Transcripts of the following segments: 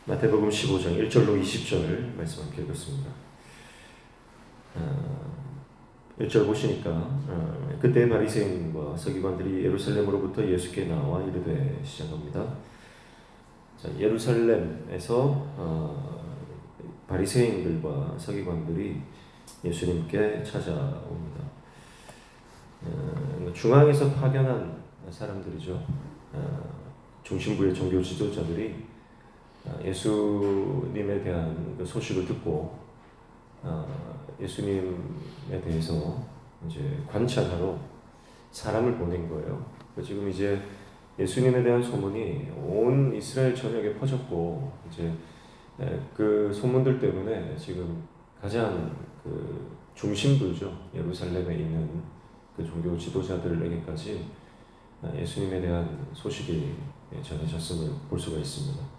마태복음 15장 1절로 20절 말씀 함께 읽었습니다. 1절 보시니까 그때 바리새인과 서기관들이 예루살렘으로부터 예수께 나와 이르되 시작합니다. 자, 예루살렘에서 바리새인들과 서기관들이 예수님께 찾아옵니다. 중앙에서 파견한 사람들이죠. 중심부의 종교 지도자들이 예수님에 대한 그 소식을 듣고 예수님에 대해서 이제 관찰하러 사람을 보낸 거예요. 지금 이제 예수님에 대한 소문이 온 이스라엘 전역에 퍼졌고 이제 그 소문들 때문에 지금 가장 그 중심부죠. 예루살렘에 있는 그 종교 지도자들에게까지 예수님에 대한 소식이 전해졌음을 볼 수가 있습니다.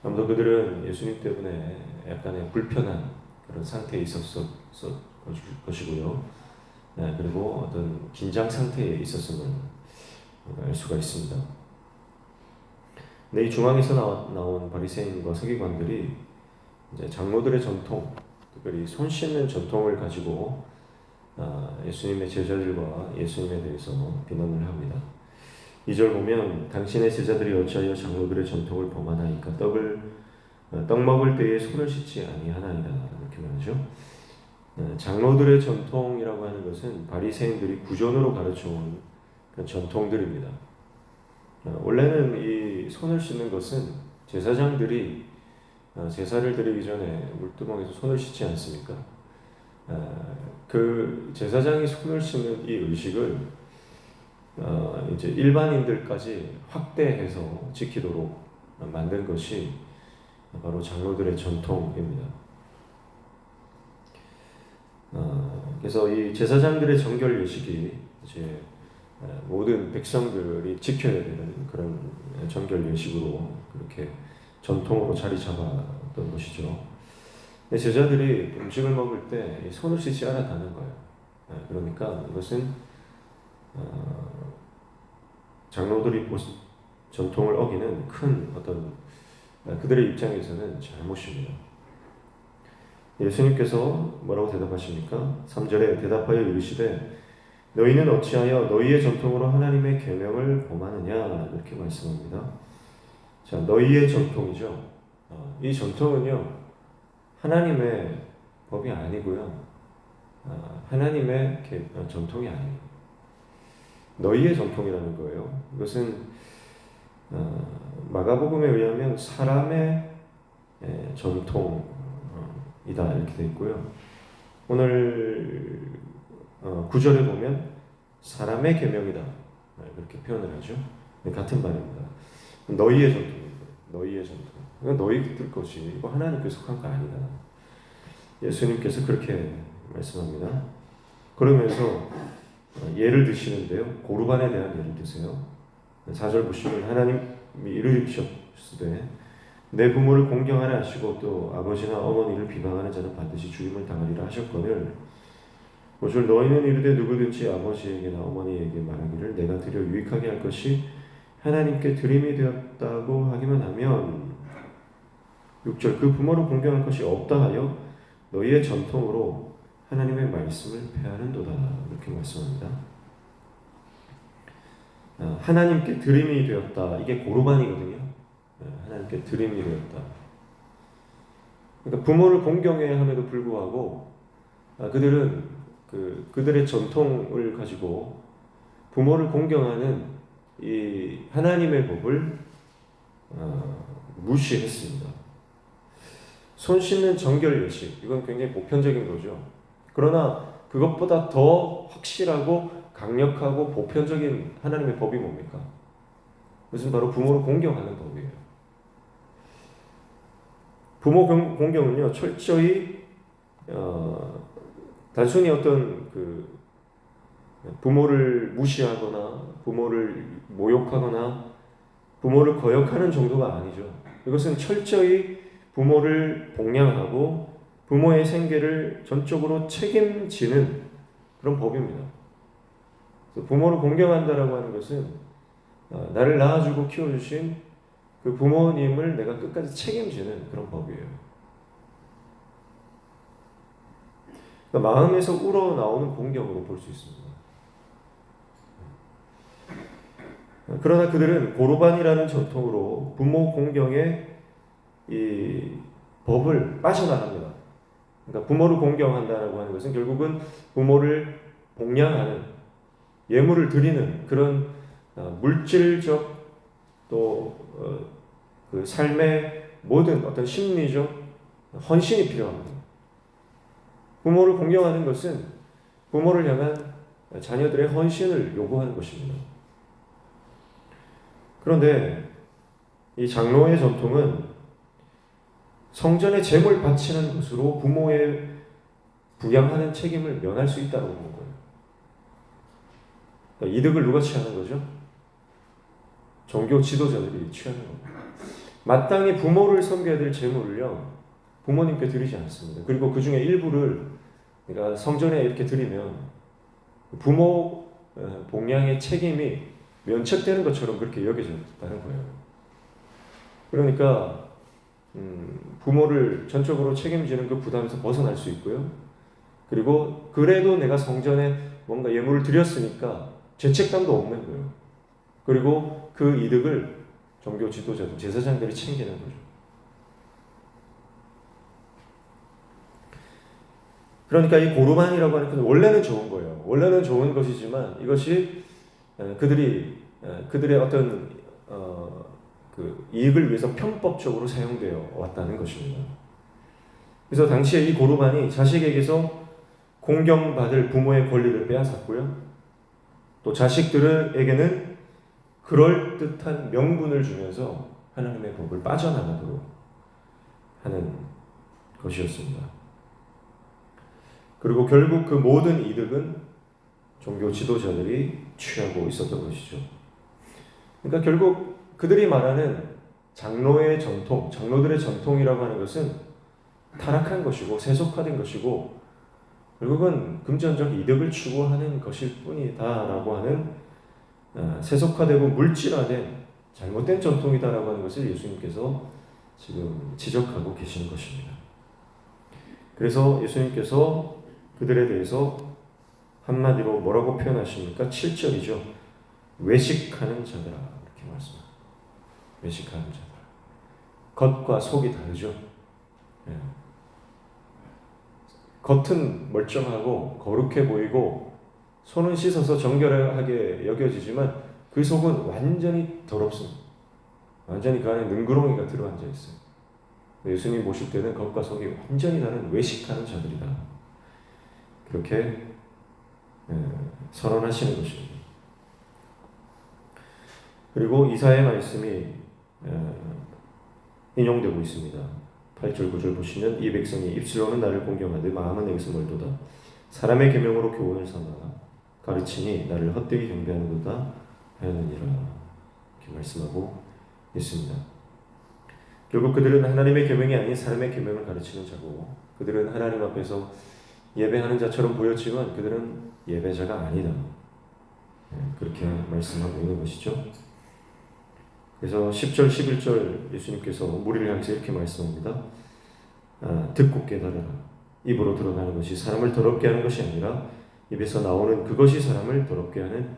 아무도 그들은 예수님 때문에 약간의 불편한 그런 상태에 있었을 것이고요. 그리고 어떤 긴장 상태에 있었음을 알 수가 있습니다. 근데 이 중앙에서 나온 바리새인과 서기관들이 이제 장로들의 전통, 특별히 손 씻는 전통을 가지고 예수님의 제자들과 예수님에 대해서 비난을 합니다. 2절 보면 당신의 제자들이 어찌하여 장로들의 전통을 범하나이까 떡 먹을 때에 손을 씻지 아니하나이다 이렇게 말하죠. 장로들의 전통이라고 하는 것은 바리새인들이 구전으로 가르쳐온 전통들입니다. 원래는 이 손을 씻는 것은 제사장들이 제사를 드리기 전에 물두멍에서 손을 씻지 않습니까? 그 제사장이 손을 씻는 이 의식을 이제 일반인들까지 확대해서 지키도록 만든 것이 바로 장로들의 전통입니다. 그래서 이 제사장들의 정결 예식이 이제 모든 백성들이 지켜야 되는 그런 정결 예식으로 그렇게 전통으로 자리 잡았던 것이죠. 제자들이 음식을 먹을 때 손을 씻지 않았다는 거예요. 그러니까 이것은 장로들이 전통을 어기는 큰 어떤 그들의 입장에서는 잘못입니다. 예수님께서 뭐라고 대답하십니까? 3절에 대답하여 이르시되 너희는 어찌하여 너희의 전통으로 하나님의 계명을 범하느냐 이렇게 말씀합니다. 자, 너희의 전통이죠. 이 전통은요 하나님의 법이 아니고요 하나님의 전통이 아닙니다. 너희의 전통이라는 거예요. 이것은 마가복음에 의하면 사람의 전통이다 이렇게 되어 있고요. 오늘 9절에 보면 사람의 계명이다 그렇게 표현을 하죠. 같은 말입니다. 너희의 전통입니다. 너희의 전통. 그러니까 너희들 것이 이거 하나님께 속한 거 아니다. 예수님께서 그렇게 말씀합니다. 그러면서 예를 드시는데요. 고르반에 대한 예를 드세요. 4절 보시면 하나님이 이르시되 내 부모를 공경하라 하시고 또 아버지나 어머니를 비방하는 자는 반드시 죽임을 당하리라 하셨거늘 5절 너희는 이르되 누구든지 아버지에게나 어머니에게 말하기를 내가 드려 유익하게 할 것이 하나님께 드림이 되었다고 하기만 하면 6절 그 부모를 공경할 것이 없다 하여 너희의 전통으로 하나님의 말씀을 폐하는도다 이렇게 말씀합니다. 하나님께 드림이 되었다 이게 고르반이거든요. 하나님께 드림이 되었다. 그러니까 부모를 공경해야 함에도 불구하고 그들은 그들의 전통을 가지고 부모를 공경하는 이 하나님의 법을 무시했습니다. 손 씻는 정결 예식 이건 굉장히 보편적인 거죠. 그러나 그것보다 더 확실하고 강력하고 보편적인 하나님의 법이 뭡니까? 그것은 바로 부모를 공경하는 법이에요. 부모 공경은요 철저히 단순히 어떤 부모를 무시하거나 부모를 모욕하거나 부모를 거역하는 정도가 아니죠. 이것은 철저히 부모를 봉양하고 부모의 생계를 전적으로 책임지는 그런 법입니다. 부모를 공경한다라고 하는 것은 나를 낳아주고 키워주신 그 부모님을 내가 끝까지 책임지는 그런 법이에요. 그러니까 마음에서 우러나오는 공경으로 볼 수 있습니다. 그러나 그들은 고르반이라는 전통으로 부모 공경의 이 법을 빠져나갑니다. 그러니까 부모를 공경한다라고 하는 것은 결국은 부모를 봉양하는, 예물을 드리는 그런 물질적 또 그 삶의 모든 어떤 심리적 헌신이 필요합니다. 부모를 공경하는 것은 부모를 향한 자녀들의 헌신을 요구하는 것입니다. 그런데 이 장로의 전통은 성전에 제물 바치는 것으로 부모의 부양하는 책임을 면할 수 있다고 보는 거예요. 그러니까 이득을 누가 취하는 거죠? 종교 지도자들이 취하는 겁니다. 마땅히 부모를 섬겨야 될 제물을요, 부모님께 드리지 않습니다. 그리고 그 중에 일부를 그러니까 성전에 이렇게 드리면 부모 봉양의 책임이 면책되는 것처럼 그렇게 여겨졌다는 거예요. 그러니까 부모를 전적으로 책임지는 그 부담에서 벗어날 수 있고요. 그리고 그래도 내가 성전에 뭔가 예물을 드렸으니까 죄책감도 없는 거예요. 그리고 그 이득을 종교 지도자들, 제사장들이 챙기는 거죠. 그러니까 이 고르반이라고 하는 것은 원래는 좋은 거예요. 원래는 좋은 것이지만 이것이 그들의 어떤 그 이익을 위해서 편법적으로 사용되어 왔다는 것입니다. 그래서 당시에 이 고르반이 자식에게서 공경받을 부모의 권리를 빼앗았고요. 또 자식들에게는 그럴듯한 명분을 주면서 하나님의 법을 빠져나가도록 하는 것이었습니다. 그리고 결국 그 모든 이득은 종교 지도자들이 취하고 있었던 것이죠. 그러니까 결국 그들이 말하는 장로의 전통, 장로들의 전통이라고 하는 것은 타락한 것이고 세속화된 것이고 결국은 금전적 이득을 추구하는 것일 뿐이다라고 하는 세속화되고 물질화된 잘못된 전통이다라고 하는 것을 예수님께서 지금 지적하고 계시는 것입니다. 그래서 예수님께서 그들에 대해서 한마디로 뭐라고 표현하십니까? 7절이죠. 외식하는 자들아 이렇게 말씀합니다. 외식하는 자들아. 겉과 속이 다르죠. 예. 겉은 멀쩡하고 거룩해 보이고 손은 씻어서 정결하게 여겨지지만 그 속은 완전히 더럽습니다. 완전히 그 안에 능구렁이가 들어앉아 있어요. 예수님 보실 때는 겉과 속이 완전히 다른 외식하는 자들이다. 그렇게 선언하시는 것입니다. 그리고 이사야의 말씀이 인용되고 있습니다. 8절 9절 보시면 이 백성이 입술로는 나를 공경하되 마음은 내게서 멀도다. 사람의 계명으로 교훈을 삼아 가르치니 나를 헛되이 경배하는도다 하였느니라. 이렇게 말씀하고 있습니다. 결국 그들은 하나님의 계명이 아닌 사람의 계명을 가르치는 자고 그들은 하나님 앞에서 예배하는 자처럼 보였지만 그들은 예배자가 아니다. 그렇게 말씀하고 있는 것이죠. 그래서 10절 11절 예수님께서 무리를 향해서 이렇게 말씀합니다. 듣고 깨달으라. 입으로 드러나는 것이 사람을 더럽게 하는 것이 아니라 입에서 나오는 그것이 사람을 더럽게 하는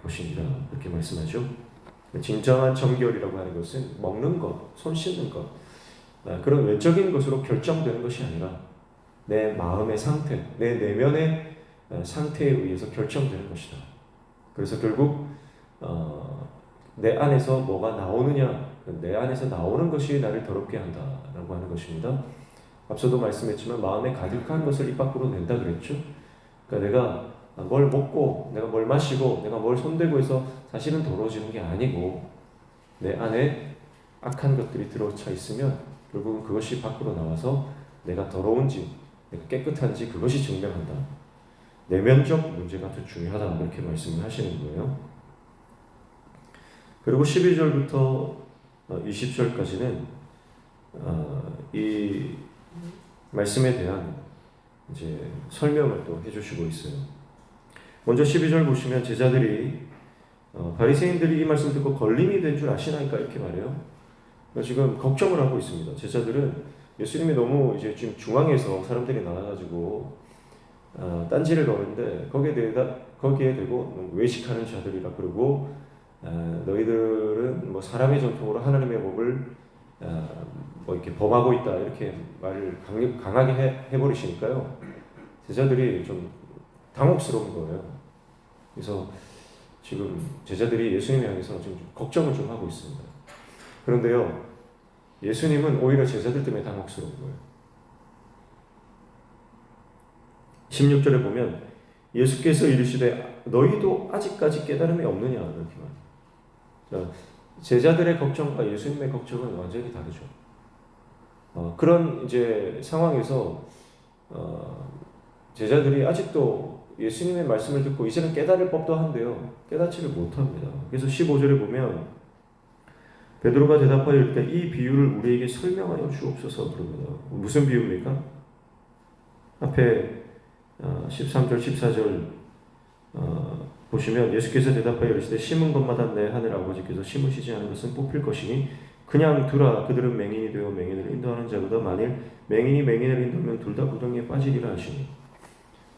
것이니라. 그렇게 말씀하죠. 진정한 정결이라고 하는 것은 먹는 것, 손 씻는 것, 그런 외적인 것으로 결정되는 것이 아니라 내 마음의 상태, 내 내면의 상태에 의해서 결정되는 것이다. 그래서 결국 내 안에서 뭐가 나오느냐, 내 안에서 나오는 것이 나를 더럽게 한다라고 하는 것입니다. 앞서도 말씀했지만 마음에 가득한 것을 입 밖으로 낸다 그랬죠. 그러니까 내가 뭘 먹고 내가 뭘 마시고 내가 뭘 손대고 해서 사실은 더러워지는 게 아니고 내 안에 악한 것들이 들어차 있으면 결국은 그것이 밖으로 나와서 내가 더러운지 내가 깨끗한지 그것이 증명한다. 내면적 문제가 더 중요하다. 이렇게 말씀을 하시는 거예요. 그리고 12절부터 20절까지는 이 말씀에 대한 이제 설명을 또 해주시고 있어요. 먼저 12절 보시면 제자들이 바리새인들이 이 말씀 듣고 걸림이 된 줄 아시나이까 이렇게 말해요. 지금 걱정을 하고 있습니다. 제자들은 예수님이 너무 이제 지금 중앙에서 사람들이 나와가지고 딴지를 거는데 거기에 대고 외식하는 자들이라 그러고 너희들은 뭐 사람의 전통으로 하나님의 법을 뭐 이렇게 범하고 있다 이렇게 말을 강하게 해버리시니까요. 제자들이 좀 당혹스러운 거예요. 그래서 지금 제자들이 예수님을 향해서 지금 좀 걱정을 좀 하고 있습니다. 그런데요, 예수님은 오히려 제자들 때문에 당혹스러운 거예요. 16절에 보면 예수께서 이르시되 너희도 아직까지 깨달음이 없느냐 이렇게 말해요. 제자들의 걱정과 예수님의 걱정은 완전히 다르죠. 그런 이제 상황에서 제자들이 아직도 예수님의 말씀을 듣고 이제는 깨달을 법도 한데요, 깨닫지를 못합니다. 그래서 15절에 보면 베드로가 대답하여 이르되 이 비유를 우리에게 설명하여 주옵소서 그럽니다. 무슨 비유입니까? 앞에 13절 14절 보시면 예수께서 대답하여 이르시되 심은 것마다 내 하늘 아버지께서 심으시지 않은 것은 뽑힐 것이니 그냥 두라. 그들은 맹인이 되어 맹인을 인도하는 자보다 만일 맹인이 맹인을 인도하면 둘 다 구덩이에 빠지리라 하시니,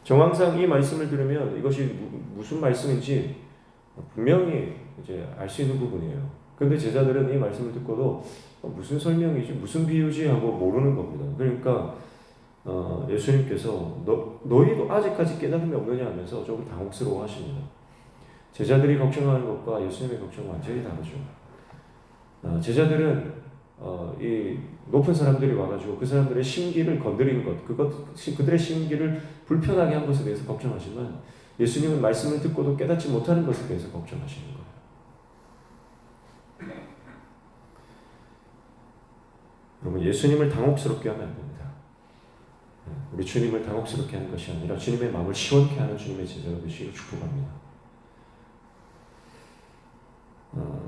정황상 이 말씀을 들으면 이것이 무슨 말씀인지 분명히 이제 알 수 있는 부분이에요. 그런데 제자들은 이 말씀을 듣고도 무슨 설명이지 무슨 비유지 하고 모르는 겁니다. 그러니까 예수님께서 너희도 아직까지 깨달음이 없느냐 하면서 조금 당혹스러워 하십니다. 제자들이 걱정하는 것과 예수님의 걱정은 완전히 다르죠. 제자들은 이 높은 사람들이 와가지고 그 사람들의 심기를 건드린 것, 그들의 심기를 불편하게 한 것에 대해서 걱정하지만 예수님은 말씀을 듣고도 깨닫지 못하는 것에 대해서 걱정하시는 거예요. 여러분, 예수님을 당혹스럽게 하면 안 됩니다. 우리 주님을 당혹스럽게 하는 것이 아니라 주님의 마음을 시원케 하는 주님의 제자가 되시길 축복합니다.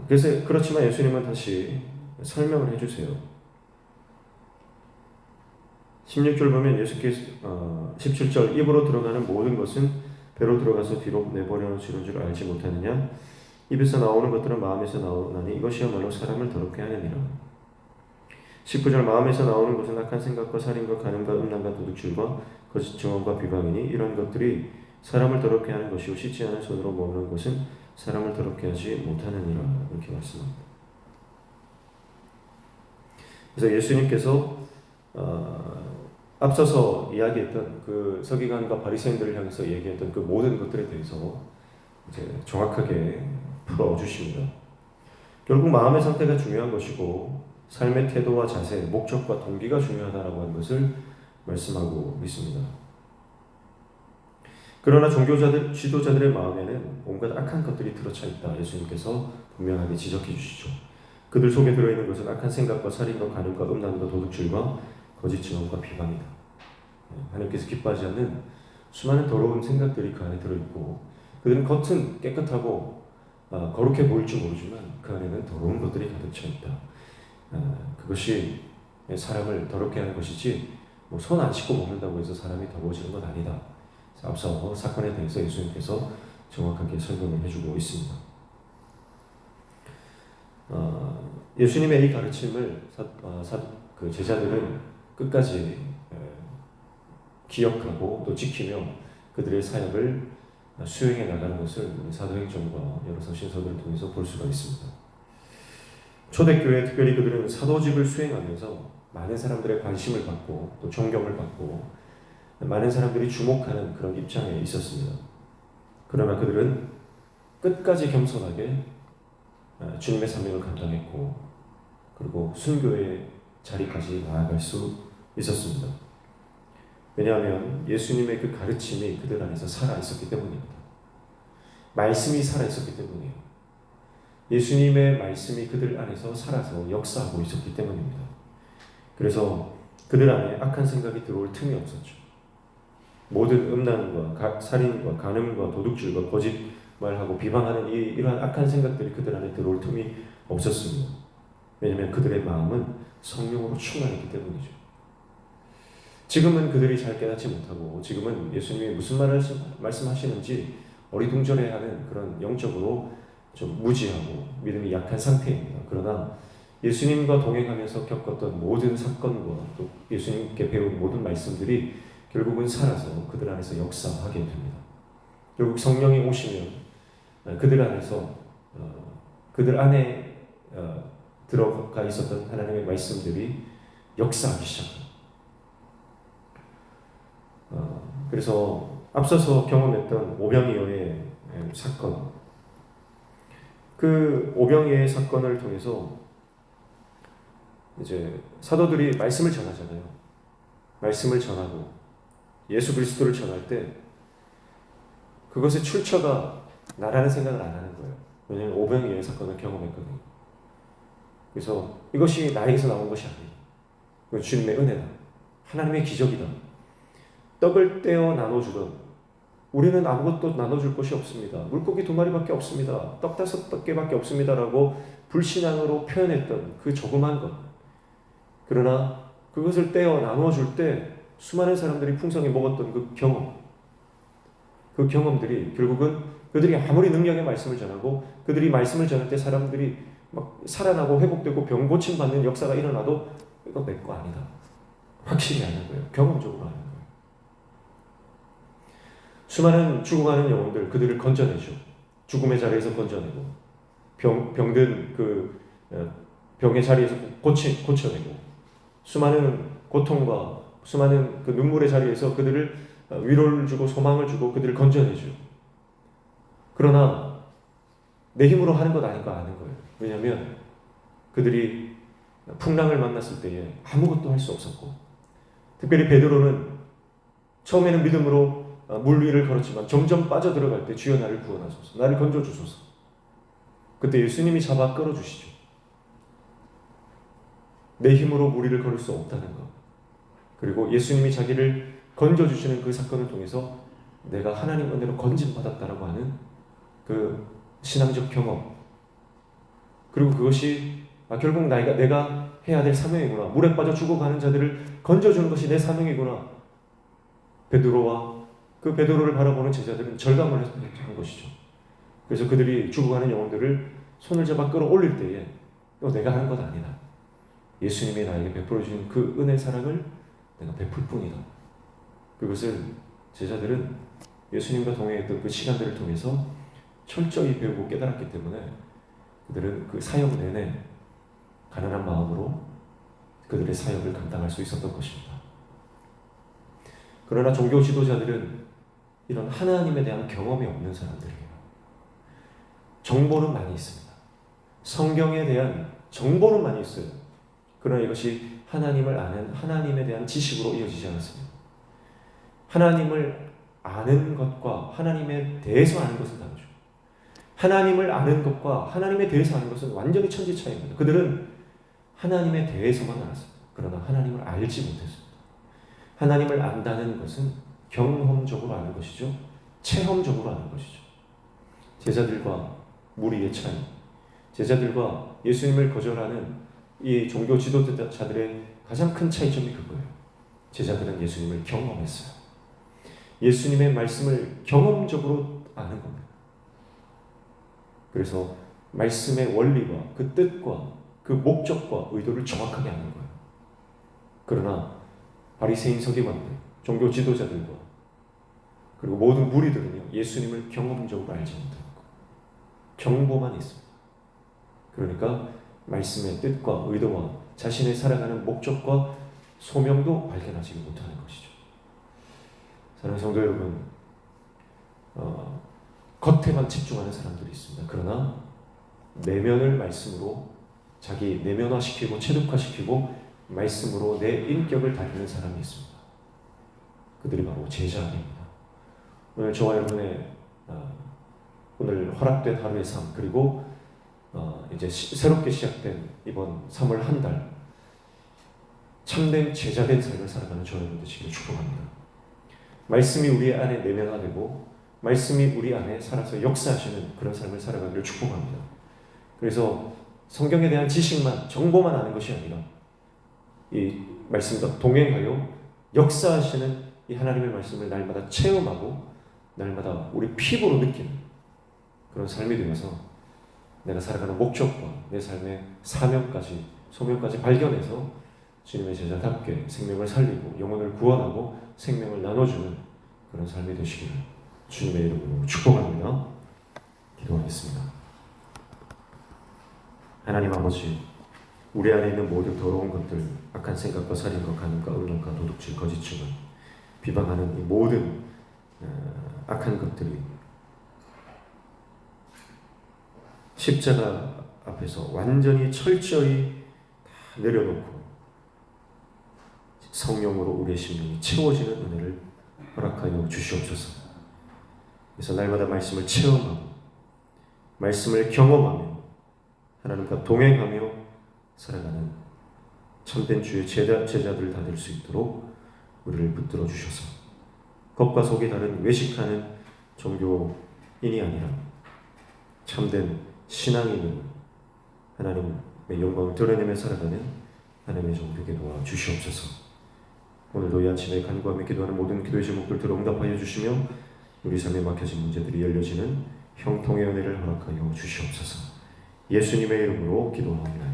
그래서 그렇지만 예수님은 다시 설명을 해주세요. 16절 보면 예수께서 17절 입으로 들어가는 모든 것은 배로 들어가서 뒤로 내버려놓은 줄 알지 못하느냐? 입에서 나오는 것들은 마음에서 나오나니 이것이야말로 사람을 더럽게 하느니라. 19절 마음에서 나오는 것은 악한 생각과 살인과 간음과 음란과 도둑질과 거짓 증언과 비방이니 이런 것들이 사람을 더럽게 하는 것이요 씻지 않은 손으로 먹는 것은 사람을 더럽게 하지 못하느니라. 이렇게 말씀합니다. 그래서 예수님께서 앞서서 이야기했던 그 서기관과 바리새인들을 향해서 얘기했던 그 모든 것들에 대해서 이제 정확하게 풀어주십니다. 결국 마음의 상태가 중요한 것이고 삶의 태도와 자세, 목적과 동기가 중요하다라고 하는 것을 말씀하고 있습니다. 그러나 종교자들, 지도자들의 마음에는 온갖 악한 것들이 들어차 있다. 예수님께서 분명하게 지적해 주시죠. 그들 속에 들어있는 것은 악한 생각과 살인과 간음과 음란과 도둑질과 거짓 증언과 비방이다. 하나님께서 기뻐하지 않는 수많은 더러운 생각들이 그 안에 들어있고 그들은 겉은 깨끗하고 거룩해 보일지 모르지만 그 안에는 더러운 것들이 가득 차 있다. 그것이 사람을 더럽게 하는 것이지 손 안 씻고 먹는다고 해서 사람이 더러워지는 건 아니다. 앞서 사건에 대해서 예수님께서 정확하게 설명을 해주고 있습니다. 예수님의 이 가르침을 그 제자들은 끝까지 기억하고 또 지키며 그들의 사역을 수행해 나가는 것을 사도행전과 여러 서신서들을 통해서 볼 수가 있습니다. 초대교회 특별히 그들은 사도직을 수행하면서 많은 사람들의 관심을 받고 또 존경을 받고 많은 사람들이 주목하는 그런 입장에 있었습니다. 그러나 그들은 끝까지 겸손하게 주님의 사명을 감당했고 그리고 순교의 자리까지 나아갈 수 있었습니다. 왜냐하면 예수님의 그 가르침이 그들 안에서 살아있었기 때문입니다. 말씀이 살아있었기 때문이에요. 예수님의 말씀이 그들 안에서 살아서 역사하고 있었기 때문입니다. 그래서 그들 안에 악한 생각이 들어올 틈이 없었죠. 모든 음란과 살인과 간음과 도둑질과 거짓말하고 비방하는 이러한 악한 생각들이 그들 안에 들어올 틈이 없었습니다. 왜냐하면 그들의 마음은 성령으로 충만했기 때문이죠. 지금은 그들이 잘 깨닫지 못하고 지금은 예수님이 무슨 말을 말씀하시는지 어리둥절해하는 그런 영적으로 좀 무지하고 믿음이 약한 상태입니다. 그러나 예수님과 동행하면서 겪었던 모든 사건과 또 예수님께 배운 모든 말씀들이 결국은 살아서 그들 안에서 역사하게 됩니다. 결국 성령이 오시면 그들 안에서 그들 안에 들어가 있었던 하나님의 말씀들이 역사하기 시작합니다. 그래서 앞서서 경험했던 오병이어의 사건, 그 오병이어의 사건을 통해서 이제 사도들이 말씀을 전하잖아요. 말씀을 전하고 예수 그리스도를 전할 때 그것의 출처가 나라는 생각을 안 하는 거예요. 왜냐하면 오병이어의 사건을 경험했거든요. 그래서 이것이 나에게서 나온 것이 아니에요. 이건 주님의 은혜다. 하나님의 기적이다. 떡을 떼어 나눠주던 우리는 아무것도 나눠줄 것이 없습니다. 물고기 2마리밖에 없습니다. 떡 5개밖에 없습니다라고 불신앙으로 표현했던 그 조그만 것. 그러나 그것을 떼어 나눠줄 때 수많은 사람들이 풍성히 먹었던 그 경험들이 결국은 그들이 아무리 능력의 말씀을 전하고 그들이 말씀을 전할 때 사람들이 막 살아나고 회복되고 병 고침 받는 역사가 일어나도 이거 내 거 아니다. 확실히 아는 거예요. 경험적으로 아는 거예요. 수많은 죽어가는 영혼들 그들을 건져내죠. 죽음의 자리에서 건져내고 병든 그 병의 자리에서 고쳐내고 수많은 고통과 수많은 그 눈물의 자리에서 그들을 위로를 주고 소망을 주고 그들을 건져내죠. 그러나 내 힘으로 하는 것 아닌 거 아는 거예요. 왜냐하면 그들이 풍랑을 만났을 때에 아무것도 할 수 없었고 특별히 베드로는 처음에는 믿음으로 물 위를 걸었지만 점점 빠져들어갈 때 주여 나를 구원하소서, 나를 건져주소서. 그때 예수님이 잡아 끌어주시죠. 내 힘으로 물 위를 걸을 수 없다는 것. 그리고 예수님이 자기를 건져주시는 그 사건을 통해서 내가 하나님 은혜로 건짐받았다라고 하는 그 신앙적 경험. 그리고 그것이 결국 내가 해야 될 사명이구나. 물에 빠져 죽어가는 자들을 건져주는 것이 내 사명이구나. 베드로와 그 베드로를 바라보는 제자들은 절감을 한 것이죠. 그래서 그들이 죽어가는 영혼들을 손을 잡아 끌어올릴 때에 이거 내가 하는 것 아니다. 예수님이 나에게 베풀어 주신 그 은혜 사랑을 내가 베풀 뿐이다. 그것을 제자들은 예수님과 동행했던 그 시간들을 통해서 철저히 배우고 깨달았기 때문에 그들은 그 사역 내내 가난한 마음으로 그들의 사역을 감당할 수 있었던 것입니다. 그러나 종교 지도자들은 이런 하나님에 대한 경험이 없는 사람들이에요. 정보는 많이 있습니다. 성경에 대한 정보는 많이 있어요. 그러나 이것이 하나님을 아는 하나님에 대한 지식으로 이어지지 않았습니다. 하나님을 아는 것과 하나님에 대해서 아는 것은 다르죠. 하나님을 아는 것과 하나님에 대해서 아는 것은 완전히 천지 차이입니다. 그들은 하나님에 대해서만 알았습니다. 그러나 하나님을 알지 못했습니다. 하나님을 안다는 것은 경험적으로 아는 것이죠. 체험적으로 아는 것이죠. 제자들과 무리의 차이, 제자들과 예수님을 거절하는 이 종교 지도자들의 가장 큰 차이점이 그거예요. 제자들은 예수님을 경험했어요. 예수님의 말씀을 경험적으로 아는 겁니다. 그래서 말씀의 원리와 그 뜻과 그 목적과 의도를 정확하게 아는 거예요. 그러나 바리새인 서기관들, 종교 지도자들과 그리고 모든 무리들은요, 예수님을 경험적으로 알지 못하는 거예요. 정보만 있습니다. 그러니까 말씀의 뜻과 의도와 자신의 살아가는 목적과 소명도 발견하지 못하는 것이죠. 사랑하는 성도 여러분, 겉에만 집중하는 사람들이 있습니다. 그러나 내면을 말씀으로 자기 내면화시키고 체득화시키고 말씀으로 내 인격을 다루는 사람이 있습니다. 그들이 바로 제자입니다. 오늘 저와 여러분의 오늘 허락된 하루의 삶, 그리고 이제 새롭게 시작된 이번 3월 한 달 참된 제자된 삶을 살아가는 저와 여러분 되시기를 축복합니다. 말씀이 우리 안에 내면화되고 말씀이 우리 안에 살아서 역사하시는 그런 삶을 살아가기를 축복합니다. 그래서 성경에 대한 지식만, 정보만 아는 것이 아니라 이 말씀과 동행하여 역사하시는 이 하나님의 말씀을 날마다 체험하고 날마다 우리 피부로 느끼는 그런 삶이 되어서 내가 살아가는 목적과 내 삶의 사명까지, 소명까지 발견해서 주님의 제자답게 생명을 살리고 영혼을 구원하고 생명을 나눠주는 그런 삶이 되시기를 주님의 이름으로 축복합니다. 기도하겠습니다. 하나님 아버지, 우리 안에 있는 모든 더러운 것들, 악한 생각과 살인과 간음과 음란과 도둑질, 거짓 증언, 비방하는 이 모든 악한 것들이 십자가 앞에서 완전히 철저히 다 내려놓고 성령으로 우리의 심령이 채워지는 은혜를 허락하여 주시옵소서. 그래서 날마다 말씀을 체험하고 말씀을 경험하며 하나님과 동행하며 살아가는 참된 주의 제자들 다 될 수 있도록 우리를 붙들어 주셔서 겉과 속이 다른 외식하는 종교인이 아니라 참된 신앙이 있는 하나님의 영광을 드러내며 살아가는 하나님의 종들에게 도와 주시옵소서. 오늘도 이 아침에 간구하며 기도하는 모든 기도의 제목들 들어 응답하여 주시며 우리 삶에 막혀진 문제들이 열려지는 형통의 은혜를 허락하여 주시옵소서. 예수님의 이름으로 기도합니다.